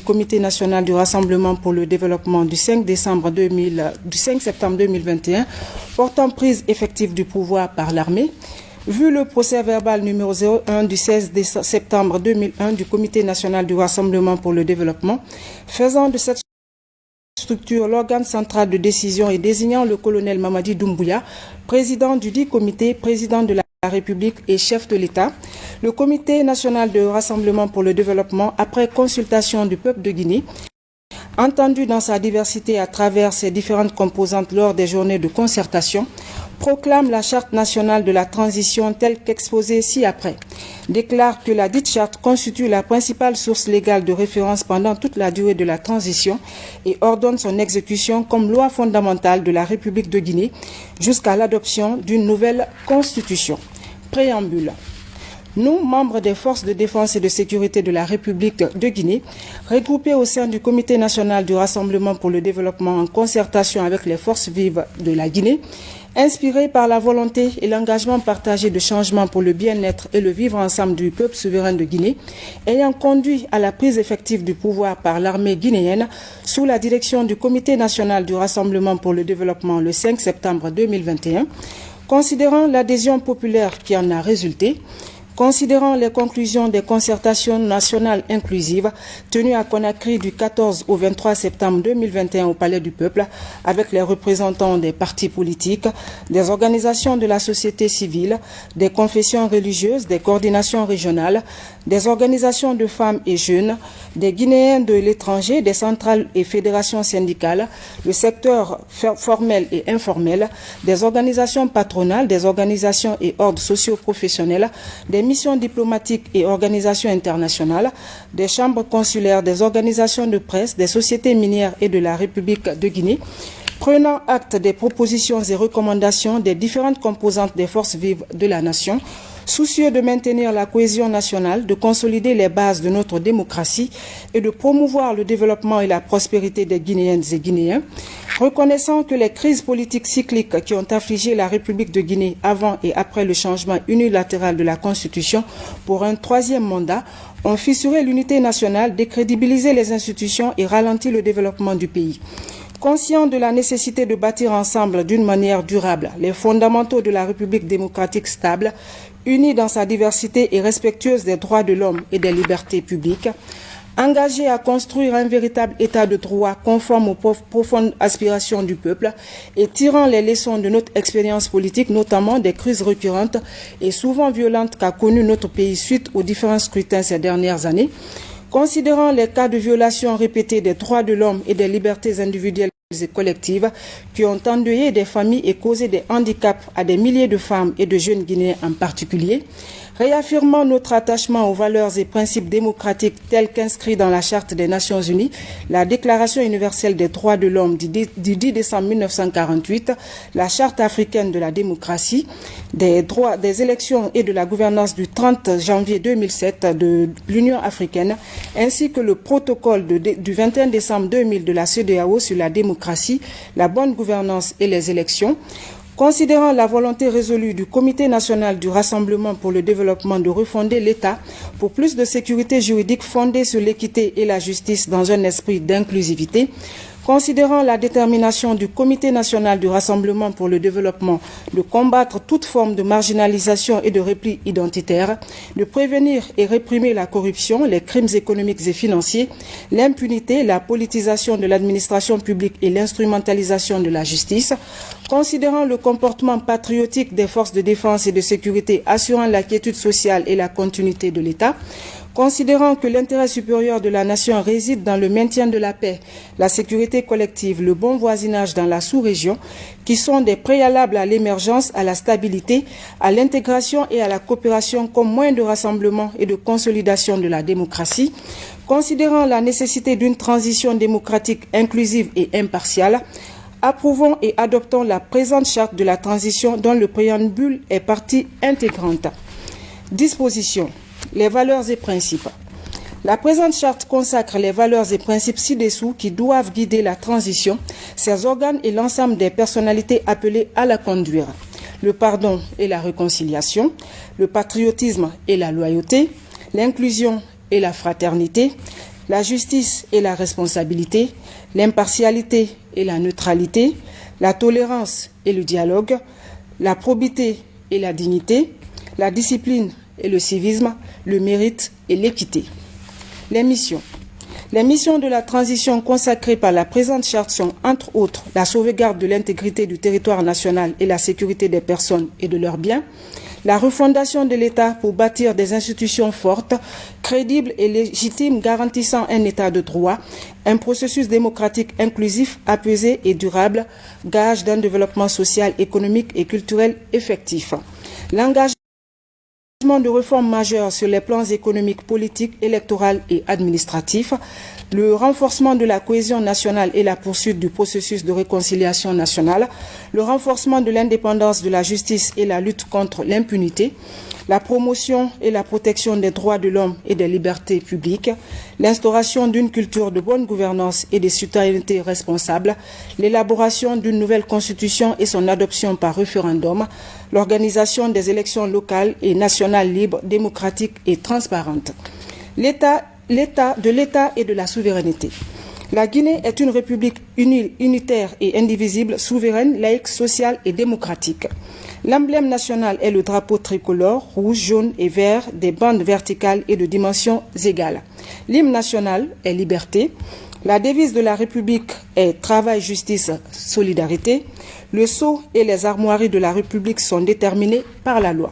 Comité national du Rassemblement pour le développement du 5 septembre 2021 portant prise effective du pouvoir par l'armée, vu le procès verbal numéro 01 du 16 septembre 2001 du Comité national du Rassemblement pour le développement, faisant de cette structure l'organe central de décision et désignant le colonel Mamadi Doumbouya, président du dit comité, président de la République et chef de l'État, le Comité national de rassemblement pour le développement, après consultation du peuple de Guinée, entendu dans sa diversité à travers ses différentes composantes lors des journées de concertation, proclame la charte nationale de la transition telle qu'exposée ci-après, déclare que la dite charte constitue la principale source légale de référence pendant toute la durée de la transition et ordonne son exécution comme loi fondamentale de la République de Guinée jusqu'à l'adoption d'une nouvelle constitution. Préambule. Nous, membres des forces de défense et de sécurité de la République de Guinée, regroupés au sein du Comité national du Rassemblement pour le développement en concertation avec les forces vives de la Guinée, inspirés par la volonté et l'engagement partagé de changement pour le bien-être et le vivre ensemble du peuple souverain de Guinée, ayant conduit à la prise effective du pouvoir par l'armée guinéenne sous la direction du Comité national du Rassemblement pour le développement le 5 septembre 2021, considérant l'adhésion populaire qui en a résulté, considérant les conclusions des concertations nationales inclusives tenues à Conakry du 14 au 23 septembre 2021 au Palais du Peuple avec les représentants des partis politiques, des organisations de la société civile, des confessions religieuses, des coordinations régionales, des organisations de femmes et jeunes, des Guinéens de l'étranger, des centrales et fédérations syndicales, le secteur formel et informel, des organisations patronales, des organisations et ordres socio-professionnels, des missions diplomatiques et organisations internationales, des chambres consulaires, des organisations de presse, des sociétés minières et de la République de Guinée, prenant acte des propositions et recommandations des différentes composantes des forces vives de la nation, soucieux de maintenir la cohésion nationale, de consolider les bases de notre démocratie et de promouvoir le développement et la prospérité des Guinéennes et Guinéens, reconnaissant que les crises politiques cycliques qui ont affligé la République de Guinée avant et après le changement unilatéral de la Constitution pour un troisième mandat ont fissuré l'unité nationale, décrédibilisé les institutions et ralenti le développement du pays. Conscient de la nécessité de bâtir ensemble d'une manière durable les fondamentaux de la République démocratique stable, unie dans sa diversité et respectueuse des droits de l'homme et des libertés publiques, engagée à construire un véritable état de droit conforme aux profondes aspirations du peuple et tirant les leçons de notre expérience politique, notamment des crises récurrentes et souvent violentes qu'a connues notre pays suite aux différents scrutins ces dernières années, considérant les cas de violation répétée des droits de l'homme et des libertés individuelles et collectives qui ont endeuillé des familles et causé des handicaps à des milliers de femmes et de jeunes Guinéens en particulier, réaffirmant notre attachement aux valeurs et principes démocratiques tels qu'inscrits dans la Charte des Nations Unies, la Déclaration universelle des droits de l'homme du 10 décembre 1948, la Charte africaine de la démocratie, des droits des élections et de la gouvernance du 30 janvier 2007 de l'Union africaine, ainsi que le protocole du 21 décembre 2000 de la CEDEAO sur la démocratie, la bonne gouvernance et les élections, considérant la volonté résolue du Comité national du Rassemblement pour le développement de refonder l'État pour plus de sécurité juridique fondée sur l'équité et la justice dans un esprit d'inclusivité, considérant la détermination du Comité national du Rassemblement pour le développement de combattre toute forme de marginalisation et de repli identitaire, de prévenir et réprimer la corruption, les crimes économiques et financiers, l'impunité, la politisation de l'administration publique et l'instrumentalisation de la justice, considérant le comportement patriotique des forces de défense et de sécurité assurant la quiétude sociale et la continuité de l'État, considérant que l'intérêt supérieur de la nation réside dans le maintien de la paix, la sécurité collective, le bon voisinage dans la sous-région, qui sont des préalables à l'émergence, à la stabilité, à l'intégration et à la coopération comme moyen de rassemblement et de consolidation de la démocratie, considérant la nécessité d'une transition démocratique inclusive et impartiale, approuvons et adoptons la présente charte de la transition dont le préambule est partie intégrante. Disposition. Les valeurs et principes. La présente charte consacre les valeurs et principes ci-dessous qui doivent guider la transition, ses organes et l'ensemble des personnalités appelées à la conduire. Le pardon et la réconciliation, le patriotisme et la loyauté, l'inclusion et la fraternité, la justice et la responsabilité, l'impartialité et la neutralité, la tolérance et le dialogue, la probité et la dignité, la discipline et le civisme, le mérite et l'équité. Les missions. Les missions de la transition consacrées par la présente charte sont, entre autres, la sauvegarde de l'intégrité du territoire national et la sécurité des personnes et de leurs biens, la refondation de l'État pour bâtir des institutions fortes, crédibles et légitimes garantissant un État de droit, un processus démocratique inclusif, apaisé et durable, gage d'un développement social, économique et culturel effectif. L'engagement de réformes majeures sur les plans économiques, politiques, électoraux et administratifs, le renforcement de la cohésion nationale et la poursuite du processus de réconciliation nationale, le renforcement de l'indépendance de la justice et la lutte contre l'impunité, la promotion et la protection des droits de l'homme et des libertés publiques, l'instauration d'une culture de bonne gouvernance et de citoyenneté responsable, l'élaboration d'une nouvelle constitution et son adoption par référendum, l'organisation des élections locales et nationales libres, démocratiques et transparentes. L'État et de la souveraineté. La Guinée est une république unitaire et indivisible, souveraine, laïque, sociale et démocratique. L'emblème national est le drapeau tricolore, rouge, jaune et vert, des bandes verticales et de dimensions égales. L'hymne national est liberté. La devise de la République est travail, justice, solidarité. Le sceau et les armoiries de la République sont déterminés par la loi.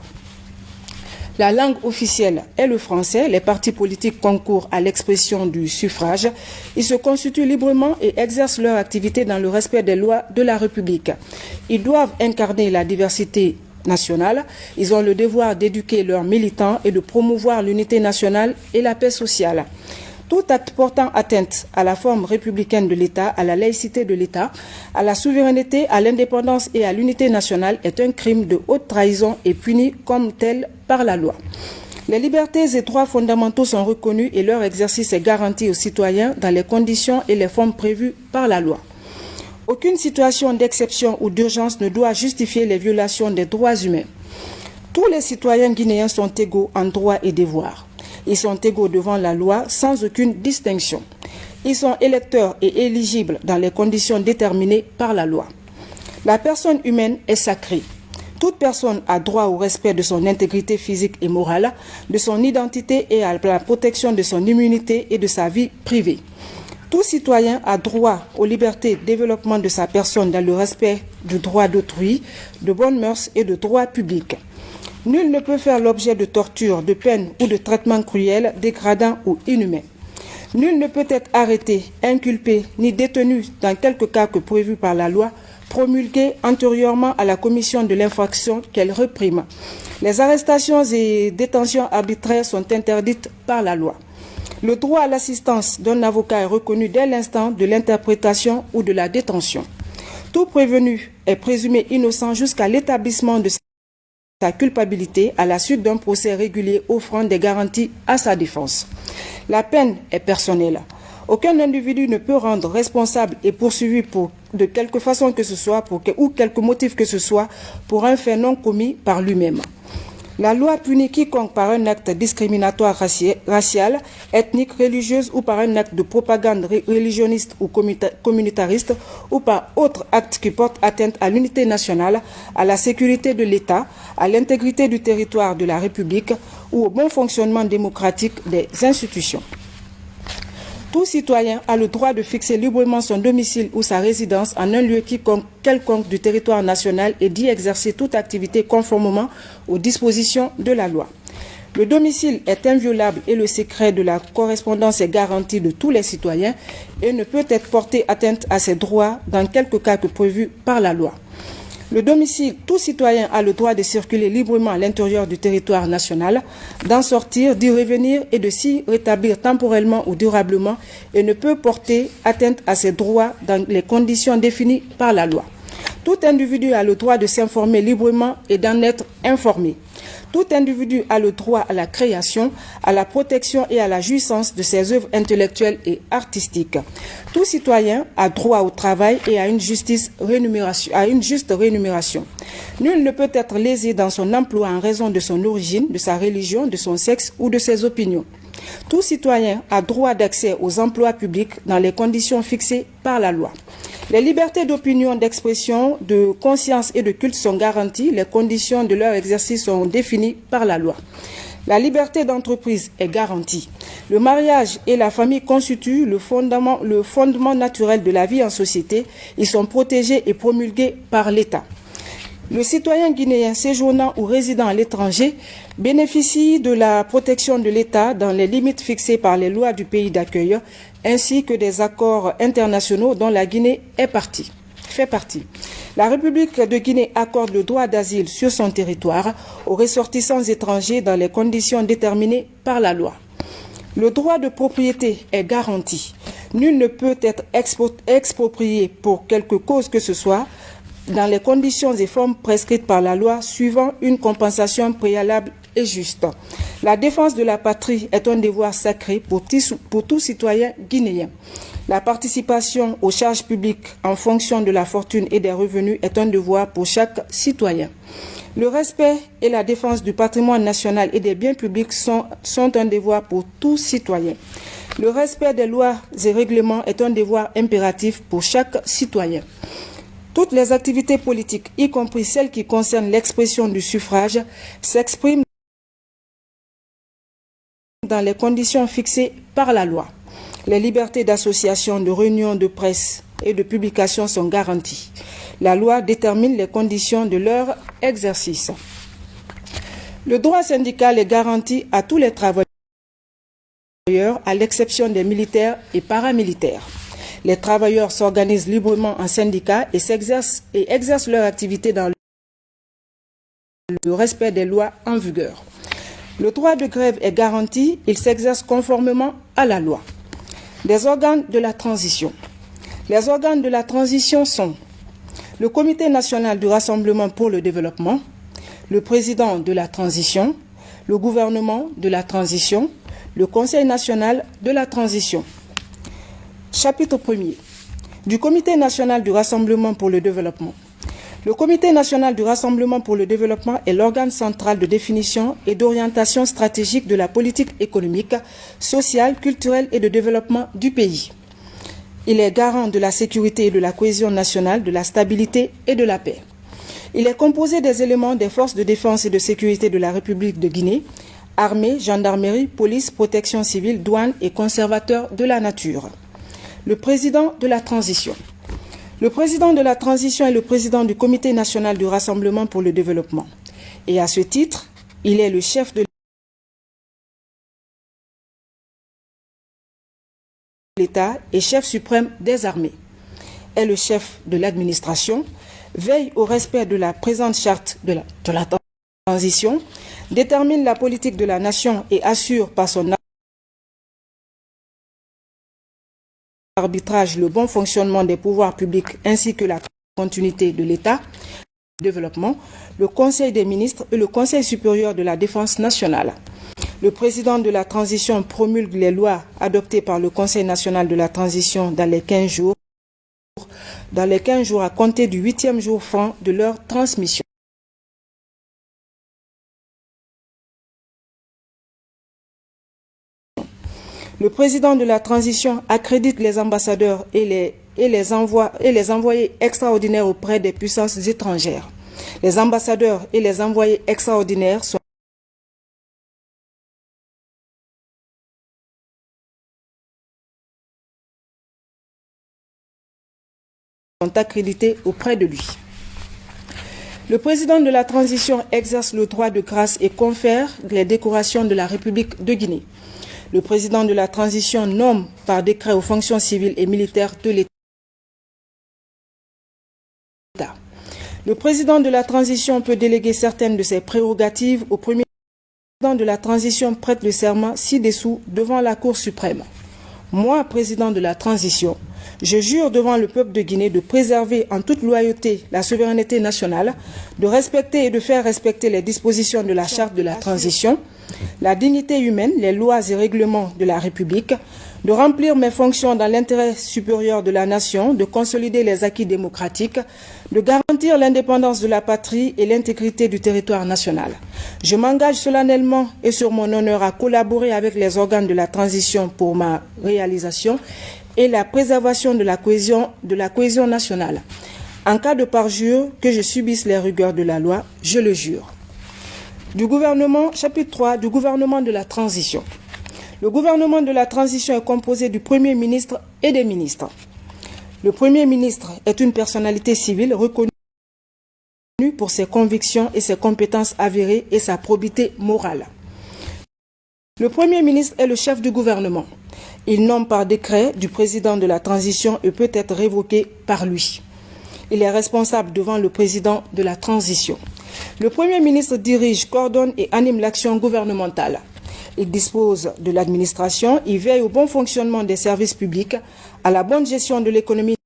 La langue officielle est le français. Les partis politiques concourent à l'expression du suffrage. Ils se constituent librement et exercent leur activité dans le respect des lois de la République. Ils doivent incarner la diversité nationale. Ils ont le devoir d'éduquer leurs militants et de promouvoir l'unité nationale et la paix sociale. Tout acte portant atteinte à la forme républicaine de l'État, à la laïcité de l'État, à la souveraineté, à l'indépendance et à l'unité nationale est un crime de haute trahison et puni comme tel par la loi. Les libertés et droits fondamentaux sont reconnus et leur exercice est garanti aux citoyens dans les conditions et les formes prévues par la loi. Aucune situation d'exception ou d'urgence ne doit justifier les violations des droits humains. Tous les citoyens guinéens sont égaux en droits et devoirs. Ils sont égaux devant la loi sans aucune distinction. Ils sont électeurs et éligibles dans les conditions déterminées par la loi. La personne humaine est sacrée. Toute personne a droit au respect de son intégrité physique et morale, de son identité et à la protection de son immunité et de sa vie privée. Tout citoyen a droit aux libertés et au développement de sa personne dans le respect du droit d'autrui, de bonnes mœurs et de droits publics. Nul ne peut faire l'objet de torture, de peine ou de traitements cruels, dégradants ou inhumains. Nul ne peut être arrêté, inculpé ni détenu dans quelque cas que prévu par la loi, promulguée antérieurement à la commission de l'infraction qu'elle réprime. Les arrestations et détentions arbitraires sont interdites par la loi. Le droit à l'assistance d'un avocat est reconnu dès l'instant de l'interprétation ou de la détention. Tout prévenu est présumé innocent jusqu'à l'établissement de sa culpabilité à la suite d'un procès régulier offrant des garanties à sa défense. La peine est personnelle. Aucun individu ne peut rendre responsable et poursuivi de quelque façon que ce soit ou quelque motif que ce soit pour un fait non commis par lui-même. La loi punit quiconque par un acte discriminatoire racial, ethnique, religieuse ou par un acte de propagande religionniste ou communautariste ou par autre acte qui porte atteinte à l'unité nationale, à la sécurité de l'État, à l'intégrité du territoire de la République ou au bon fonctionnement démocratique des institutions. Tout citoyen a le droit de fixer librement son domicile ou sa résidence en un lieu quelconque du territoire national et d'y exercer toute activité conformément aux dispositions de la loi. Le domicile est inviolable et le secret de la correspondance est garanti de tous les citoyens et ne peut être porté atteinte à ses droits dans quelque cas que prévu par la loi. Le domicile, tout citoyen a le droit de circuler librement à l'intérieur du territoire national, d'en sortir, d'y revenir et de s'y rétablir temporellement ou durablement et ne peut porter atteinte à ses droits dans les conditions définies par la loi. Tout individu a le droit de s'informer librement et d'en être informé. Tout individu a le droit à la création, à la protection et à la jouissance de ses œuvres intellectuelles et artistiques. Tout citoyen a droit au travail et à une juste rémunération. Nul ne peut être lésé dans son emploi en raison de son origine, de sa religion, de son sexe ou de ses opinions. Tout citoyen a droit d'accès aux emplois publics dans les conditions fixées par la loi. Les libertés d'opinion, d'expression, de conscience et de culte sont garanties. Les conditions de leur exercice sont définies par la loi. La liberté d'entreprise est garantie. Le mariage et la famille constituent le fondement naturel de la vie en société. Ils sont protégés et promulgués par l'État. Le citoyen guinéen séjournant ou résidant à l'étranger bénéficie de la protection de l'État dans les limites fixées par les lois du pays d'accueil, ainsi que des accords internationaux dont la Guinée fait partie. La République de Guinée accorde le droit d'asile sur son territoire aux ressortissants étrangers dans les conditions déterminées par la loi. Le droit de propriété est garanti. Nul ne peut être exproprié pour quelque cause que ce soit, dans les conditions et formes prescrites par la loi, suivant une compensation préalable et juste. La défense de la patrie est un devoir sacré pour tout citoyen guinéen. La participation aux charges publiques en fonction de la fortune et des revenus est un devoir pour chaque citoyen. Le respect et la défense du patrimoine national et des biens publics sont un devoir pour tout citoyen. Le respect des lois et règlements est un devoir impératif pour chaque citoyen. Toutes les activités politiques, y compris celles qui concernent l'expression du suffrage, s'expriment dans les conditions fixées par la loi. Les libertés d'association, de réunion, de presse et de publication sont garanties. La loi détermine les conditions de leur exercice. Le droit syndical est garanti à tous les travailleurs, à l'exception des militaires et paramilitaires. Les travailleurs s'organisent librement en syndicats et exercent leur activité dans le respect des lois en vigueur. Le droit de grève est garanti, il s'exerce conformément à la loi. Les organes de la transition. Les organes de la transition sont le Comité national du Rassemblement pour le développement, le président de la transition, le gouvernement de la transition, le Conseil national de la transition. Chapitre 1er du Comité national du Rassemblement pour le développement. Le Comité national du Rassemblement pour le développement est l'organe central de définition et d'orientation stratégique de la politique économique, sociale, culturelle et de développement du pays. Il est garant de la sécurité et de la cohésion nationale, de la stabilité et de la paix. Il est composé des éléments des forces de défense et de sécurité de la République de Guinée, armée, gendarmerie, police, protection civile, douane et conservateur de la nature. Le président de la transition. Le président de la transition est le président du Comité national du Rassemblement pour le développement. Et à ce titre, il est le chef de l'État et chef suprême des armées. Est le chef de l'administration, veille au respect de la présente charte de la transition, détermine la politique de la nation et assure par son arbitrage le bon fonctionnement des pouvoirs publics ainsi que la continuité de l'État, développement, le Conseil des ministres et le Conseil supérieur de la défense nationale. Le président de la transition promulgue les lois adoptées par le Conseil national de la transition dans les 15 jours à compter du 8e jour franc de leur transmission. Le président de la transition accrédite les ambassadeurs et les envoyés extraordinaires auprès des puissances étrangères. Les ambassadeurs et les envoyés extraordinaires sont accrédités auprès de lui. Le président de la transition exerce le droit de grâce et confère les décorations de la République de Guinée. Le président de la transition nomme par décret aux fonctions civiles et militaires de l'État. Le président de la transition peut déléguer certaines de ses prérogatives au premier président de la transition prête le serment ci-dessous devant la Cour suprême. Moi, président de la transition, je jure devant le peuple de Guinée de préserver en toute loyauté la souveraineté nationale, de respecter et de faire respecter les dispositions de la charte de la transition, la dignité humaine, les lois et règlements de la République, de remplir mes fonctions dans l'intérêt supérieur de la nation, de consolider les acquis démocratiques, de garantir l'indépendance de la patrie et l'intégrité du territoire national. Je m'engage solennellement et sur mon honneur à collaborer avec les organes de la transition pour ma réalisation et la préservation de la cohésion nationale. En cas de parjure, que je subisse les rigueurs de la loi, je le jure. Chapitre 3 du gouvernement de la transition. Le gouvernement de la transition est composé du Premier ministre et des ministres. Le Premier ministre est une personnalité civile reconnue pour ses convictions et ses compétences avérées et sa probité morale. Le Premier ministre est le chef du gouvernement. Il nomme par décret du président de la transition et peut être révoqué par lui. Il est responsable devant le président de la transition. Le Premier ministre dirige, coordonne et anime l'action gouvernementale. Il dispose de l'administration, il veille au bon fonctionnement des services publics, à la bonne gestion de l'économie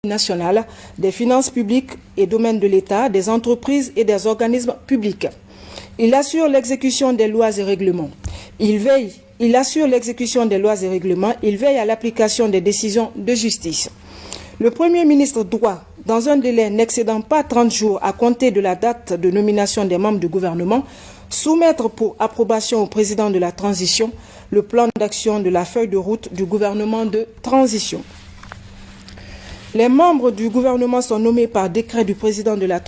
nationale, des finances publiques et domaines de l'État, des entreprises et des organismes publics. Il assure l'exécution des lois et règlements. Il assure l'exécution des lois et règlements, il veille à l'application des décisions de justice. Le Premier ministre doit, dans un délai n'excédant pas 30 jours à compter de la date de nomination des membres du gouvernement, soumettre pour approbation au président de la transition le plan d'action de la feuille de route du gouvernement de transition. Les membres du gouvernement sont nommés par décret du président de la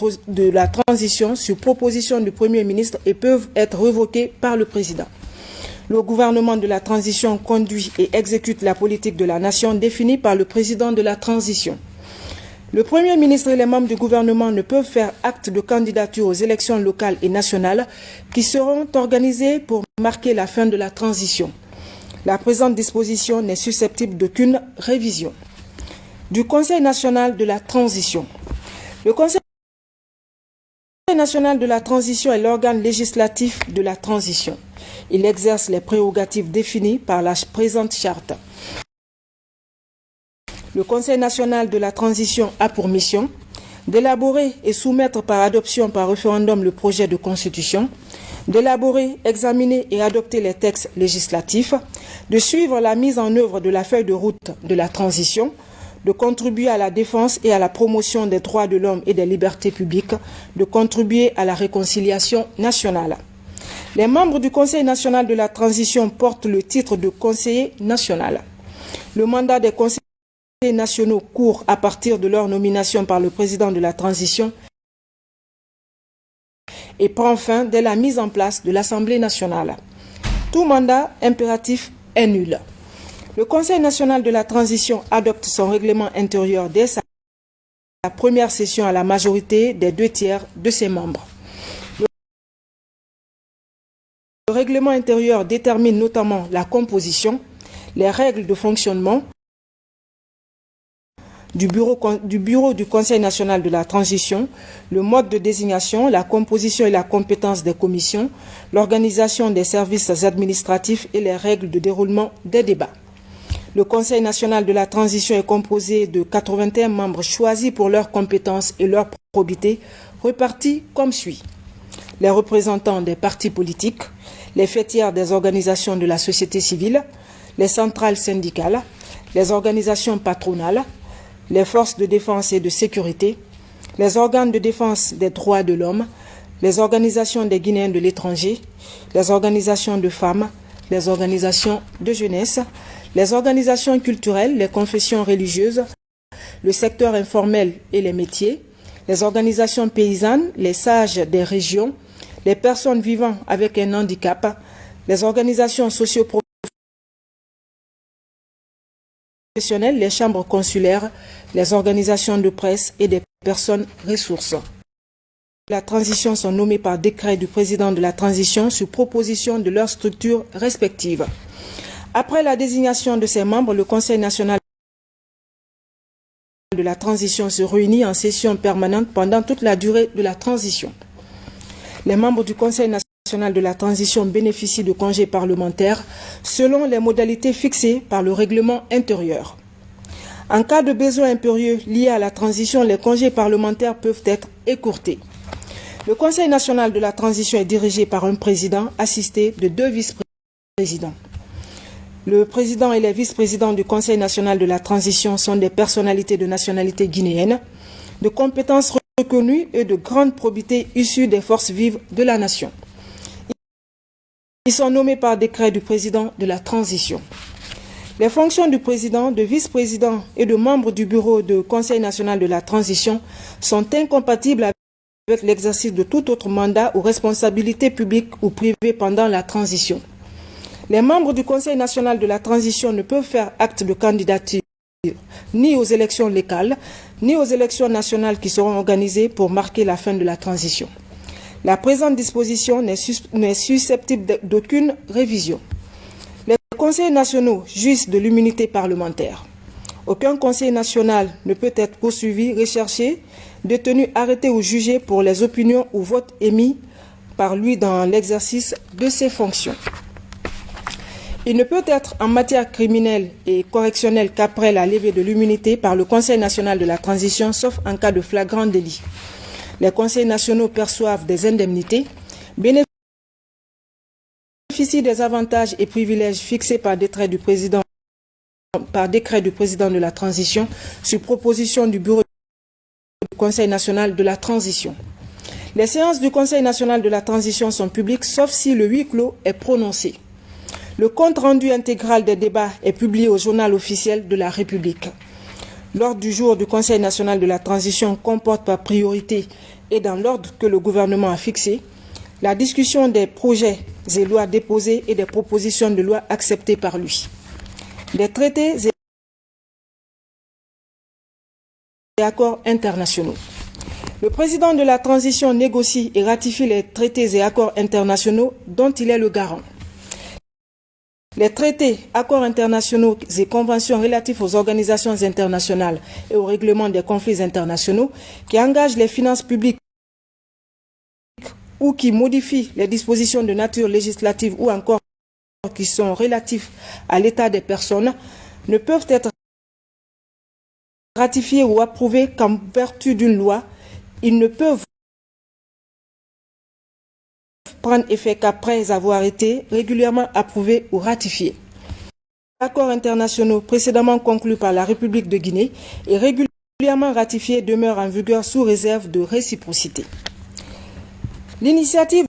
transition sur proposition du Premier ministre et peuvent être révoqués par le président. Le gouvernement de la transition conduit et exécute la politique de la nation définie par le président de la transition. Le Premier ministre et les membres du gouvernement ne peuvent faire acte de candidature aux élections locales et nationales qui seront organisées pour marquer la fin de la transition. La présente disposition n'est susceptible d'aucune révision. Du Conseil national de la transition. Le Conseil national de la transition est l'organe législatif de la transition. Il exerce les prérogatives définies par la présente charte. Le Conseil national de la transition a pour mission d'élaborer et soumettre par adoption par référendum le projet de constitution, d'élaborer, examiner et adopter les textes législatifs, de suivre la mise en œuvre de la feuille de route de la transition, de contribuer à la défense et à la promotion des droits de l'homme et des libertés publiques, de contribuer à la réconciliation nationale. Les membres du Conseil national de la transition portent le titre de conseiller national. Le mandat des conseillers nationaux court à partir de leur nomination par le président de la transition et prend fin dès la mise en place de l'Assemblée nationale. Tout mandat impératif est nul. Le Conseil national de la transition adopte son règlement intérieur dès sa première session à la majorité des 2/3 de ses membres. Le règlement intérieur détermine notamment la composition, les règles de fonctionnement du bureau du Conseil national de la transition, le mode de désignation, la composition et la compétence des commissions, l'organisation des services administratifs et les règles de déroulement des débats. Le Conseil national de la transition est composé de 81 membres choisis pour leurs compétences et leur probité, répartis comme suit. Les représentants des partis politiques, les fêtières des organisations de la société civile, les centrales syndicales, les organisations patronales, les forces de défense et de sécurité, les organes de défense des droits de l'homme, les organisations des Guinéens de l'étranger, les organisations de femmes, les organisations de jeunesse, les organisations culturelles, les confessions religieuses, le secteur informel et les métiers, les organisations paysannes, les sages des régions, les personnes vivant avec un handicap, les organisations socio-professionnelles, les chambres consulaires, les organisations de presse et des personnes ressources. La transition sont nommées par décret du président de la transition sur proposition de leurs structures respectives. Après la désignation de ses membres, le Conseil national de la transition se réunit en session permanente pendant toute la durée de la transition. Les membres du Conseil national de la transition bénéficient de congés parlementaires selon les modalités fixées par le règlement intérieur. En cas de besoin impérieux lié à la transition, les congés parlementaires peuvent être écourtés. Le Conseil national de la transition est dirigé par un président assisté de 2 vice-présidents. Le président et les vice-présidents du Conseil national de la transition sont des personnalités de nationalité guinéenne, de compétences reconnues et de grande probité issues des forces vives de la nation. Ils sont nommés par décret du président de la transition. Les fonctions du président, de vice-président et de membres du bureau du Conseil national de la transition sont incompatibles avec l'exercice de tout autre mandat ou responsabilité publique ou privée pendant la transition. Les membres du Conseil national de la transition ne peuvent faire acte de candidature ni aux élections locales, ni aux élections nationales qui seront organisées pour marquer la fin de la transition. La présente disposition n'est susceptible d'aucune révision. Les conseils nationaux jouissent de l'immunité parlementaire. Aucun conseil national ne peut être poursuivi, recherché, détenu, arrêté ou jugé pour les opinions ou votes émis par lui dans l'exercice de ses fonctions. Il ne peut être en matière criminelle et correctionnelle qu'après la levée de l'immunité par le Conseil national de la transition, sauf en cas de flagrant délit. Les conseils nationaux perçoivent des indemnités, bénéficient des avantages et privilèges fixés par décret du président de la transition sur proposition du bureau du Conseil national de la transition. Les séances du Conseil national de la transition sont publiques sauf si le huis clos est prononcé. Le compte rendu intégral des débats est publié au journal officiel de la République. L'ordre du jour du Conseil national de la transition comporte par priorité et dans l'ordre que le gouvernement a fixé, la discussion des projets et lois déposés et des propositions de loi acceptées par lui. Des traités et accords internationaux. Le président de la transition négocie et ratifie les traités et accords internationaux dont il est le garant. Les traités, accords internationaux et conventions relatifs aux organisations internationales et au règlement des conflits internationaux qui engagent les finances publiques ou qui modifient les dispositions de nature législative ou encore qui sont relatifs à l'état des personnes ne peuvent être ratifiés ou approuvés qu'en vertu d'une loi. Ils ne peuvent prendre effet qu'après avoir été régulièrement approuvés ou ratifiés. Les accords internationaux précédemment conclus par la République de Guinée et régulièrement ratifiés demeurent en vigueur sous réserve de réciprocité. L'initiative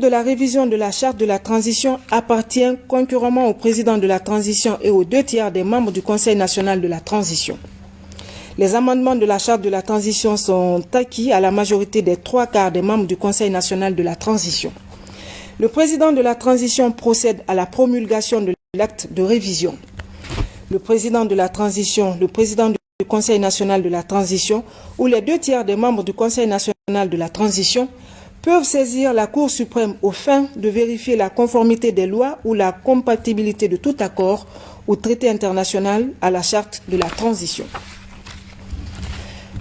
de la révision de la charte de la transition appartient concurremment au président de la transition et aux 2/3 des membres du Conseil national de la transition. Les amendements de la charte de la transition sont acquis à la majorité des 3/4 des membres du Conseil national de la transition. Le président de la transition procède à la promulgation de l'acte de révision. Le président de la transition, le président du Conseil national de la transition ou les 2/3 des membres du Conseil national de la transition peuvent saisir la Cour suprême aux fins de vérifier la conformité des lois ou la compatibilité de tout accord ou traité international à la charte de la transition.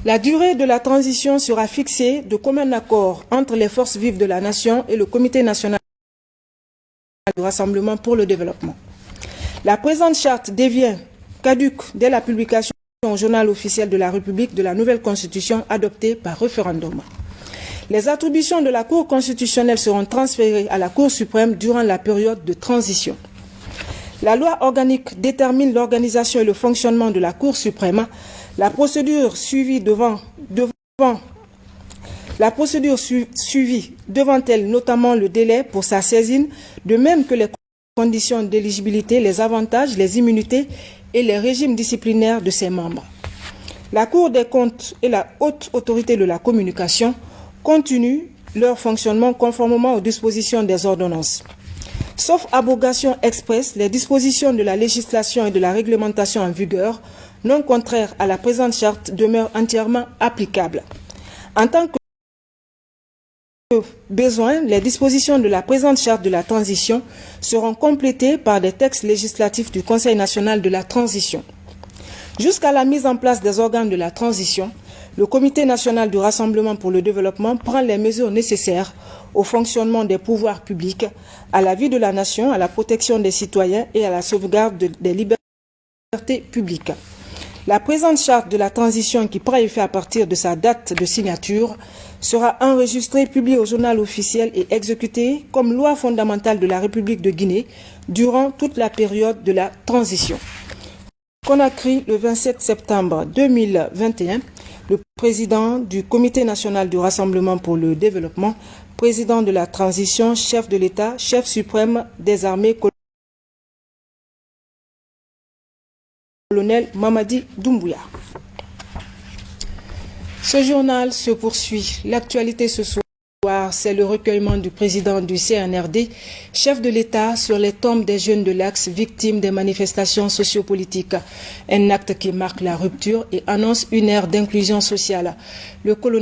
La durée de la transition sera fixée de commun accord entre les forces vives de la nation et le Comité national du Rassemblement pour le développement. La présente charte devient caduque dès la publication au journal officiel de la République de la nouvelle constitution adoptée par référendum. Les attributions de la Cour constitutionnelle seront transférées à la Cour suprême durant la période de transition. La loi organique détermine l'organisation et le fonctionnement de la Cour suprême. La procédure suivie devant elle, notamment le délai pour sa saisine, de même que les conditions d'éligibilité, les avantages, les immunités et les régimes disciplinaires de ses membres. La Cour des comptes et la haute autorité de la communication continuent leur fonctionnement conformément aux dispositions des ordonnances. Sauf abrogation expresse, les dispositions de la législation et de la réglementation en vigueur non contraires à la présente charte demeurent entièrement applicables. En tant que besoin, les dispositions de la présente charte de la transition seront complétées par des textes législatifs du Conseil national de la transition. Jusqu'à la mise en place des organes de la transition, le Comité national du Rassemblement pour le développement prend les mesures nécessaires au fonctionnement des pouvoirs publics, à la vie de la nation, à la protection des citoyens et à la sauvegarde des libertés publiques. La présente charte de la transition qui prend effet à partir de sa date de signature sera enregistrée, publiée au journal officiel et exécutée comme loi fondamentale de la République de Guinée durant toute la période de la transition. Conakry, le 27 septembre 2021, le président du Comité national du Rassemblement pour le développement, président de la transition, chef de l'État, chef suprême des armées, colonel Mamadi Doumbouya. Ce journal se poursuit. L'actualité ce soir, c'est le recueillement du président du CNRD, chef de l'État, sur les tombes des jeunes de l'Axe victimes des manifestations sociopolitiques. Un acte qui marque la rupture et annonce une ère d'inclusion sociale. Le colonel